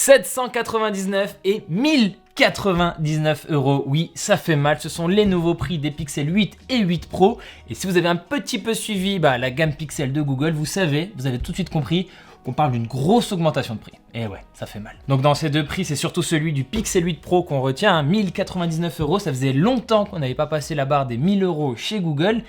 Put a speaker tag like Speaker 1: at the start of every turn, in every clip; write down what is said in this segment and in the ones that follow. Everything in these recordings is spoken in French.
Speaker 1: 799 et 1099 €. Oui, ça fait mal. Ce sont les nouveaux prix des Pixel 8 et 8 Pro. Et si vous avez un petit peu suivi la gamme Pixel de Google, vous avez tout de suite compris qu'on parle d'une grosse augmentation de prix. Et ouais, ça fait mal. Donc dans ces deux prix, c'est surtout celui du Pixel 8 Pro qu'on retient, 1099 €. Ça faisait longtemps qu'on n'avait pas passé la barre des 1000 € chez Google.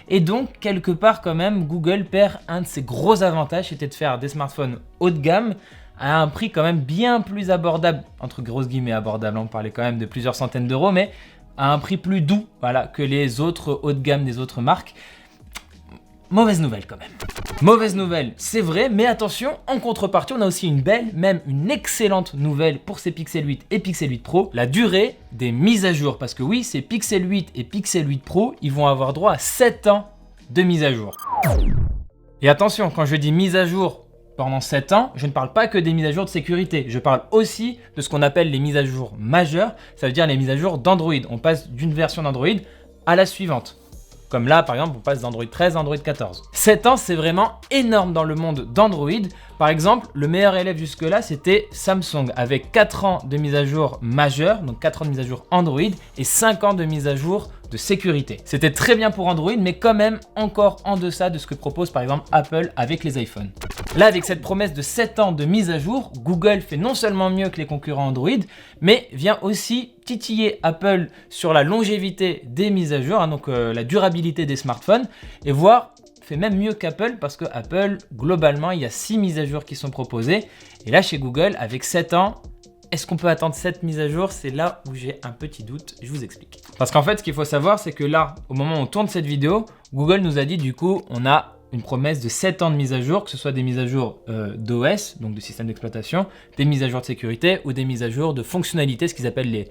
Speaker 1: Et donc, quelque part quand même, Google perd un de ses gros avantages, c'était de faire des smartphones haut de gamme à un prix quand même bien plus abordable, entre grosses guillemets abordable, on parlait quand même de plusieurs centaines d'euros, mais à un prix plus doux que les autres haut de gamme des autres marques. Mauvaise nouvelle quand même. Mauvaise nouvelle, c'est vrai, mais attention, en contrepartie, on a aussi une belle, même une excellente nouvelle pour ces Pixel 8 et Pixel 8 Pro, la durée des mises à jour. Parce que oui, ces Pixel 8 et Pixel 8 Pro, ils vont avoir droit à 7 ans de mise à jour. Et attention, quand je dis mise à jour pendant 7 ans, je ne parle pas que des mises à jour de sécurité, je parle aussi de ce qu'on appelle les mises à jour majeures, ça veut dire les mises à jour d'Android. On passe d'une version d'Android à la suivante. Comme là, par exemple, on passe d'Android 13 à Android 14. 7 ans, c'est vraiment énorme dans le monde d'Android. Par exemple, le meilleur élève jusque-là, c'était Samsung, avec 4 ans de mise à jour majeure, donc 4 ans de mise à jour Android, et 5 ans de mise à jour de sécurité. C'était très bien pour Android, mais quand même encore en deçà de ce que propose par exemple Apple avec les iPhones. Là, avec cette promesse de 7 ans de mise à jour, Google fait non seulement mieux que les concurrents Android, mais vient aussi titiller Apple sur la longévité des mises à jour, donc la durabilité des smartphones, et voire fait même mieux qu'Apple parce que Apple, globalement, il y a 6 mises à jour qui sont proposées. Et là, chez Google, avec 7 ans, est-ce qu'on peut attendre 7 mises à jour? C'est là où j'ai un petit doute, je vous explique. Parce qu'en fait, ce qu'il faut savoir, c'est que là, au moment où on tourne cette vidéo, Google nous a dit du coup, on a une promesse de 7 ans de mise à jour, que ce soit des mises à jour d'OS, donc de système d'exploitation, des mises à jour de sécurité ou des mises à jour de fonctionnalités, ce qu'ils appellent les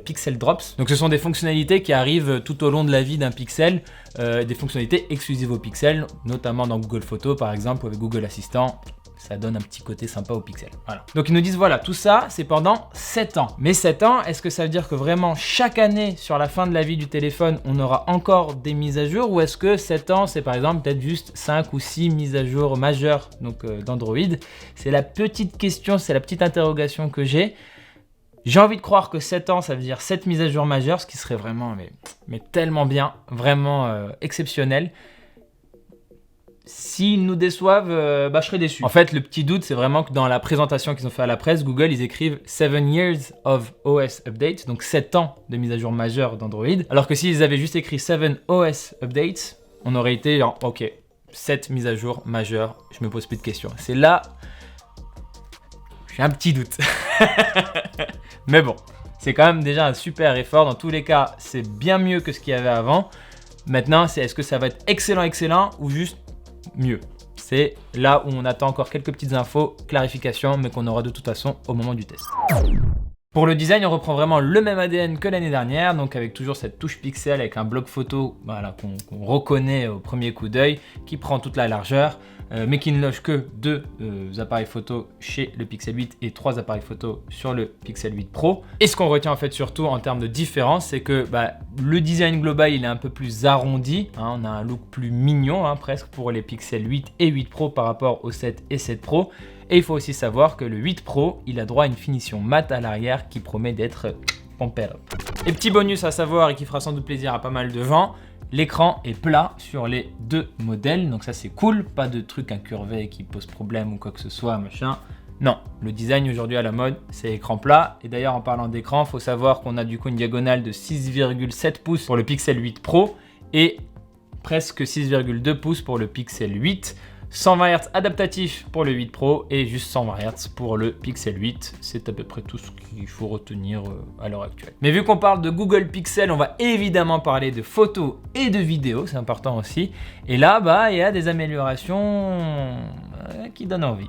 Speaker 1: Pixel Drops. Donc ce sont des fonctionnalités qui arrivent tout au long de la vie d'un pixel, des fonctionnalités exclusives au pixel, notamment dans Google Photos par exemple, ou avec Google Assistant. Ça donne un petit côté sympa au pixel. Voilà. Donc ils nous disent voilà, tout ça c'est pendant 7 ans. Mais 7 ans, est-ce que ça veut dire que vraiment chaque année sur la fin de la vie du téléphone, on aura encore des mises à jour, ou est-ce que 7 ans c'est par exemple peut-être juste 5 ou 6 mises à jour majeures d'Android? C'est la petite question, c'est la petite interrogation que j'ai. J'ai envie de croire que 7 ans ça veut dire 7 mises à jour majeures, ce qui serait vraiment mais tellement bien, vraiment exceptionnel. S'ils nous déçoivent, je serais déçu. En fait, le petit doute, c'est vraiment que dans la présentation qu'ils ont fait à la presse, Google, ils écrivent 7 years of OS updates, donc 7 ans de mise à jour majeure d'Android. Alors que s'ils avaient juste écrit 7 OS updates, on aurait été genre, ok, 7 mises à jour majeures, je me pose plus de questions. C'est là, j'ai un petit doute. Mais bon, c'est quand même déjà un super effort. Dans tous les cas, c'est bien mieux que ce qu'il y avait avant. Maintenant, c'est est-ce que ça va être excellent ou juste mieux? C'est là où on attend encore quelques petites infos, clarifications, mais qu'on aura de toute façon au moment du test. Pour le design, on reprend vraiment le même ADN que l'année dernière, donc avec toujours cette touche pixel avec un bloc photo qu'on reconnaît au premier coup d'œil, qui prend toute la largeur, mais qui ne loge que 2 appareils photo chez le Pixel 8 et 3 appareils photo sur le Pixel 8 Pro. Et ce qu'on retient en fait surtout en termes de différence, c'est que le design global il est un peu plus arrondi, on a un look plus mignon presque pour les Pixel 8 et 8 Pro par rapport au 7 et 7 Pro. Et il faut aussi savoir que le 8 Pro, il a droit à une finition mat à l'arrière qui promet d'être pamper. Et petit bonus à savoir et qui fera sans doute plaisir à pas mal de gens, l'écran est plat sur les 2 modèles, donc ça c'est cool, pas de truc incurvé qui pose problème ou quoi que ce soit, machin. Non, le design aujourd'hui à la mode, c'est écran plat. Et d'ailleurs en parlant d'écran, il faut savoir qu'on a du coup une diagonale de 6,7 pouces pour le Pixel 8 Pro et presque 6,2 pouces pour le Pixel 8. 120 Hz adaptatif pour le 8 Pro et juste 120 Hz pour le Pixel 8. C'est à peu près tout ce qu'il faut retenir à l'heure actuelle. Mais vu qu'on parle de Google Pixel, on va évidemment parler de photos et de vidéos, c'est important aussi. Et là, il y a des améliorations qui donnent envie.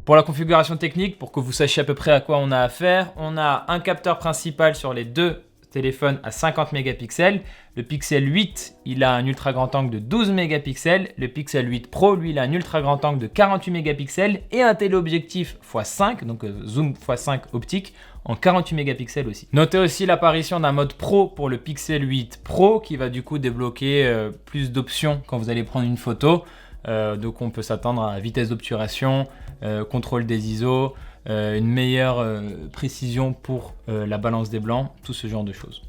Speaker 1: Pour la configuration technique, pour que vous sachiez à peu près à quoi on a affaire, on a un capteur principal sur les 2 téléphone à 50 mégapixels. Le Pixel 8, il a un ultra grand angle de 12 mégapixels. Le Pixel 8 Pro, lui, il a un ultra grand angle de 48 mégapixels et un téléobjectif x5, donc zoom x5 optique, en 48 mégapixels aussi. Notez aussi l'apparition d'un mode Pro pour le Pixel 8 Pro qui va du coup débloquer plus d'options quand vous allez prendre une photo. Donc on peut s'attendre à vitesse d'obturation, contrôle des ISO, une meilleure précision pour la balance des blancs, tout ce genre de choses.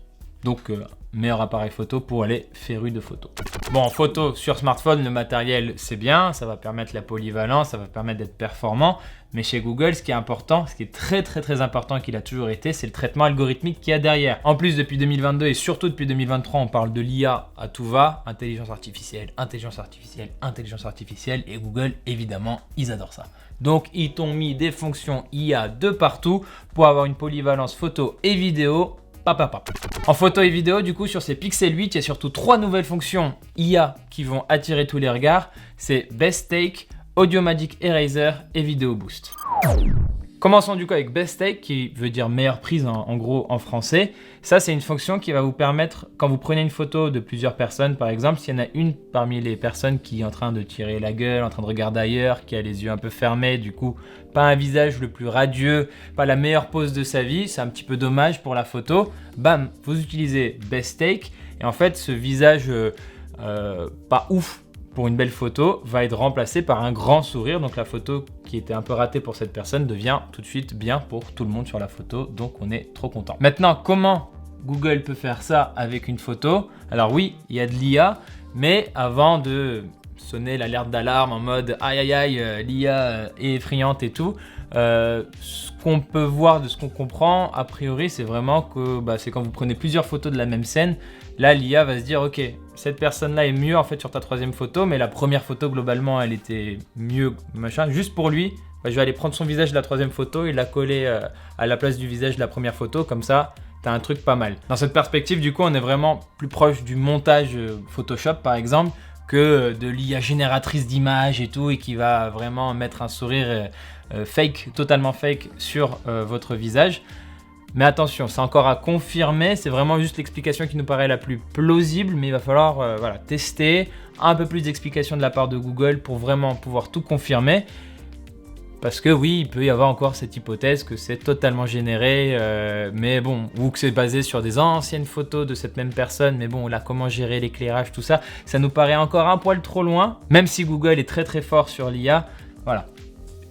Speaker 1: Donc meilleur appareil photo pour les férus de photos. Bon, en photo sur smartphone, le matériel c'est bien, ça va permettre la polyvalence, ça va permettre d'être performant, mais chez Google, ce qui est important, ce qui est très important et qu'il a toujours été, c'est le traitement algorithmique qu'il y a derrière. En plus, depuis 2022 et surtout depuis 2023, on parle de l'IA à tout va, intelligence artificielle, et Google, évidemment, ils adorent ça. Donc, ils t'ont mis des fonctions IA de partout pour avoir une polyvalence photo et vidéo. En photo et vidéo, du coup, sur ces Pixel 8, il y a surtout 3 nouvelles fonctions IA qui vont attirer tous les regards. C'est Best Take, Audio Magic Eraser et Video Boost. Commençons du coup avec Best Take, qui veut dire meilleure prise en gros en français. Ça, c'est une fonction qui va vous permettre, quand vous prenez une photo de plusieurs personnes, par exemple, s'il y en a une parmi les personnes qui est en train de tirer la gueule, en train de regarder ailleurs, qui a les yeux un peu fermés, du coup, pas un visage le plus radieux, pas la meilleure pose de sa vie, c'est un petit peu dommage pour la photo. Bam, vous utilisez Best Take et en fait, ce visage pas ouf pour une belle photo va être remplacé par un grand sourire. Donc la photo qui était un peu ratée pour cette personne devient tout de suite bien pour tout le monde sur la photo. Donc on est trop content. Maintenant, comment Google peut faire ça avec une photo? Alors oui, il y a de l'IA, mais avant de sonner l'alerte d'alarme en mode aïe aïe aïe, l'IA est effrayante et tout, ce qu'on peut voir de ce qu'on comprend, a priori, c'est vraiment que c'est quand vous prenez plusieurs photos de la même scène, là l'IA va se dire ok, cette personne-là est mieux en fait sur ta troisième photo, mais la première photo globalement elle était mieux, machin, juste pour lui, je vais aller prendre son visage de la troisième photo et la coller à la place du visage de la première photo, comme ça t'as un truc pas mal. Dans cette perspective, du coup, on est vraiment plus proche du montage Photoshop par exemple, que de l'IA génératrice d'images et tout, et qui va vraiment mettre un sourire fake, totalement fake sur votre visage. Mais attention, c'est encore à confirmer, c'est vraiment juste l'explication qui nous paraît la plus plausible, mais il va falloir tester, un peu plus d'explications de la part de Google pour vraiment pouvoir tout confirmer. Parce que oui, il peut y avoir encore cette hypothèse que c'est totalement généré, mais bon, ou que c'est basé sur des anciennes photos de cette même personne, mais bon, là, comment gérer l'éclairage, tout ça, ça nous paraît encore un poil trop loin, même si Google est très fort sur l'IA, voilà.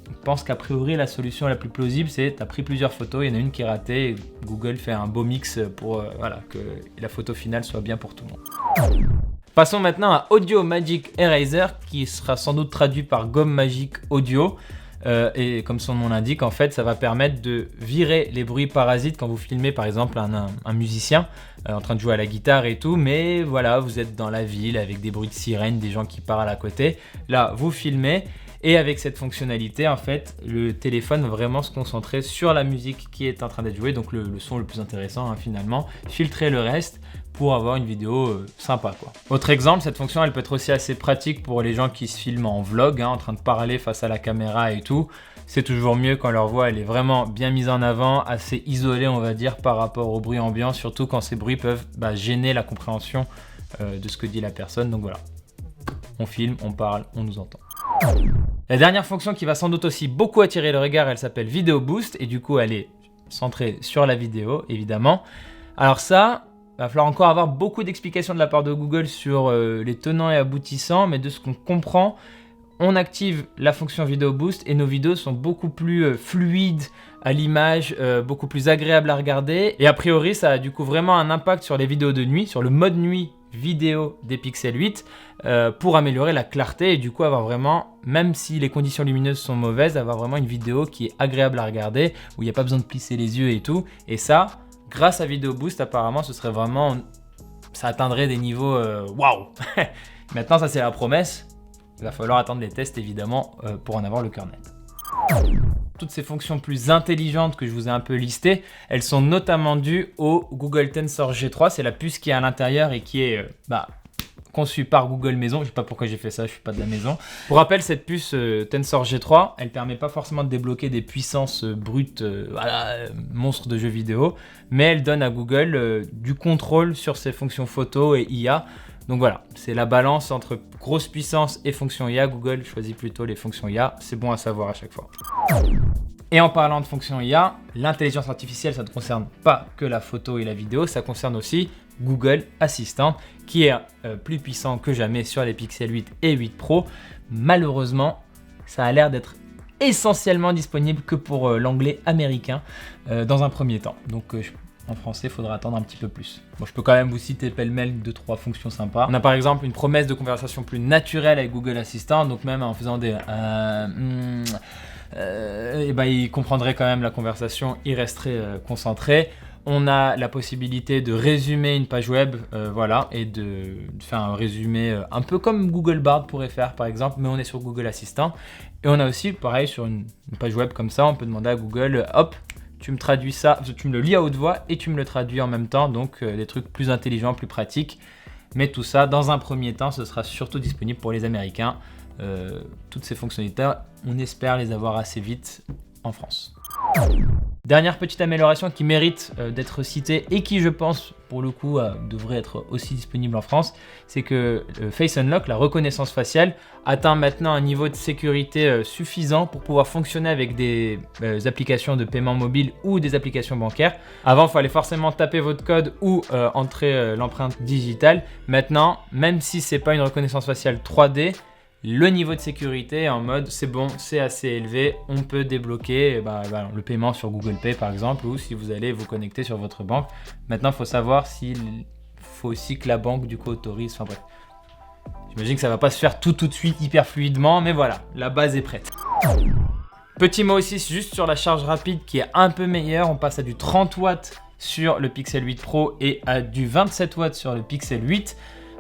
Speaker 1: Je pense qu'a priori, la solution la plus plausible, c'est tu as pris plusieurs photos, il y en a une qui est ratée, et Google fait un beau mix pour que la photo finale soit bien pour tout le monde. Passons maintenant à Audio Magic Eraser, qui sera sans doute traduit par Gomme Magique Audio. Et comme son nom l'indique, en fait, ça va permettre de virer les bruits parasites quand vous filmez par exemple un musicien en train de jouer à la guitare et tout, mais voilà, vous êtes dans la ville avec des bruits de sirène, des gens qui parlent à côté. Là, vous filmez et avec cette fonctionnalité, en fait, le téléphone va vraiment se concentrer sur la musique qui est en train d'être jouée, donc le son le plus intéressant finalement, filtrer le reste pour avoir une vidéo sympa quoi. Autre exemple, cette fonction elle peut être aussi assez pratique pour les gens qui se filment en vlog, en train de parler face à la caméra et tout. C'est toujours mieux quand leur voix elle est vraiment bien mise en avant, assez isolée on va dire par rapport au bruit ambiant, surtout quand ces bruits peuvent gêner la compréhension de ce que dit la personne. Donc voilà, on filme, on parle, on nous entend. La dernière fonction qui va sans doute aussi beaucoup attirer le regard, elle s'appelle Video Boost et du coup elle est centrée sur la vidéo évidemment. Alors ça, il va falloir encore avoir beaucoup d'explications de la part de Google sur les tenants et aboutissants, mais de ce qu'on comprend, on active la fonction Video Boost et nos vidéos sont beaucoup plus fluides à l'image, beaucoup plus agréables à regarder. Et a priori, ça a du coup vraiment un impact sur les vidéos de nuit, sur le mode nuit vidéo des Pixel 8 pour améliorer la clarté et du coup avoir vraiment, même si les conditions lumineuses sont mauvaises, avoir vraiment une vidéo qui est agréable à regarder, où il n'y a pas besoin de plisser les yeux et tout. Et ça, grâce à Video Boost, apparemment, ce serait vraiment, ça atteindrait des niveaux waouh. Maintenant, ça c'est la promesse. Il va falloir attendre les tests évidemment pour en avoir le cœur net. Toutes ces fonctions plus intelligentes que je vous ai un peu listées, elles sont notamment dues au Google Tensor G3. C'est la puce qui est à l'intérieur et qui est conçue par Google Maison. Je sais pas pourquoi j'ai fait ça, je suis pas de la maison. Pour rappel, cette puce Tensor G3, elle permet pas forcément de débloquer des puissances brutes, monstres de jeux vidéo, mais elle donne à Google du contrôle sur ses fonctions photo et IA. Donc voilà, c'est la balance entre grosse puissance et fonctions IA. Google choisit plutôt les fonctions IA, c'est bon à savoir à chaque fois. Et en parlant de fonctions IA, l'intelligence artificielle, ça ne concerne pas que la photo et la vidéo, ça concerne aussi Google Assistant, qui est plus puissant que jamais sur les Pixel 8 et 8 Pro. Malheureusement, ça a l'air d'être essentiellement disponible que pour l'anglais américain dans un premier temps. Donc en français, il faudra attendre un petit peu plus. Bon, je peux quand même vous citer pêle-mêle 2-3 fonctions sympas. On a par exemple une promesse de conversation plus naturelle avec Google Assistant, donc même en faisant des et ben, il comprendrait quand même la conversation, il resterait concentré. On a la possibilité de résumer une page web, voilà, et de faire un résumé un peu comme Google Bard pourrait faire par exemple, mais on est sur Google Assistant. Et on a aussi, pareil, sur une page web comme ça, on peut demander à Google, hop, tu me traduis ça, tu me le lis à haute voix et tu me le traduis en même temps, donc des trucs plus intelligents, plus pratiques. Mais tout ça, dans un premier temps, ce sera surtout disponible pour les Américains. Toutes ces fonctionnalités, on espère les avoir assez vite en France. Dernière petite amélioration qui mérite d'être citée et qui, je pense, pour le coup, devrait être aussi disponible en France, c'est que Face Unlock, la reconnaissance faciale, atteint maintenant un niveau de sécurité suffisant pour pouvoir fonctionner avec des applications de paiement mobile ou des applications bancaires. Avant, il fallait forcément taper votre code ou entrer l'empreinte digitale. Maintenant, même si ce n'est pas une reconnaissance faciale 3D, le niveau de sécurité est en mode c'est bon, c'est assez élevé, on peut débloquer le paiement sur Google Pay par exemple, ou si vous allez vous connecter sur votre banque. Maintenant, il faut savoir s'il faut aussi que la banque du coup autorise, enfin bref. J'imagine que ça va pas se faire tout de suite hyper fluidement, mais voilà, la base est prête. Petit mot aussi juste sur la charge rapide qui est un peu meilleure, on passe à du 30 watts sur le Pixel 8 Pro et à du 27 watts sur le Pixel 8.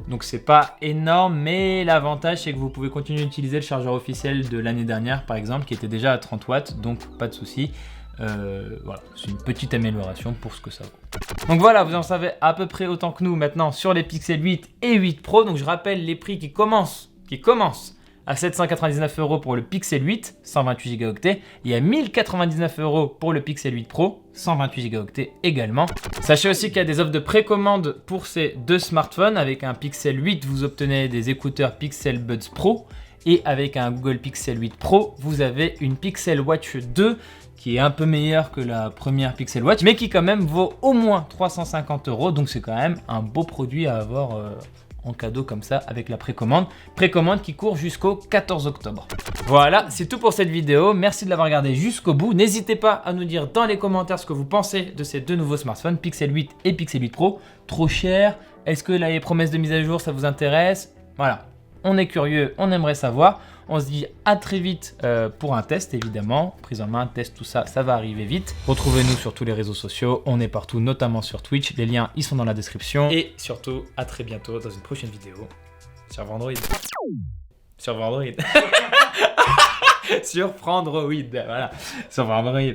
Speaker 1: Donc c'est pas énorme, mais l'avantage c'est que vous pouvez continuer d'utiliser le chargeur officiel de l'année dernière par exemple, qui était déjà à 30 watts, donc pas de souci. Voilà, c'est une petite amélioration pour ce que ça vaut. Donc voilà, vous en savez à peu près autant que nous maintenant sur les Pixel 8 et 8 Pro. Donc je rappelle les prix qui commencent à 799 € pour le Pixel 8, 128 Go et à 1099 € pour le Pixel 8 Pro, 128 Go également. Sachez aussi qu'il y a des offres de précommande pour ces deux smartphones. Avec un Pixel 8, vous obtenez des écouteurs Pixel Buds Pro et avec un Google Pixel 8 Pro, vous avez une Pixel Watch 2 qui est un peu meilleure que la première Pixel Watch, mais qui quand même vaut au moins 350 €. Donc c'est quand même un beau produit à avoir en cadeau comme ça avec la précommande. Précommande qui court jusqu'au 14 octobre. Voilà, c'est tout pour cette vidéo. Merci de l'avoir regardé jusqu'au bout. N'hésitez pas à nous dire dans les commentaires ce que vous pensez de ces deux nouveaux smartphones, Pixel 8 et Pixel 8 Pro. Trop cher? Est-ce que les promesses de mise à jour, ça vous intéresse? Voilà, on est curieux, on aimerait savoir. On se dit à très vite pour un test, évidemment. Prise en main, test, tout ça, ça va arriver vite. Retrouvez-nous sur tous les réseaux sociaux. On est partout, notamment sur Twitch. Les liens, ils sont dans la description. Et surtout, à très bientôt dans une prochaine vidéo. Sur Android. Sur Android. Sur Android, voilà. Sur Android.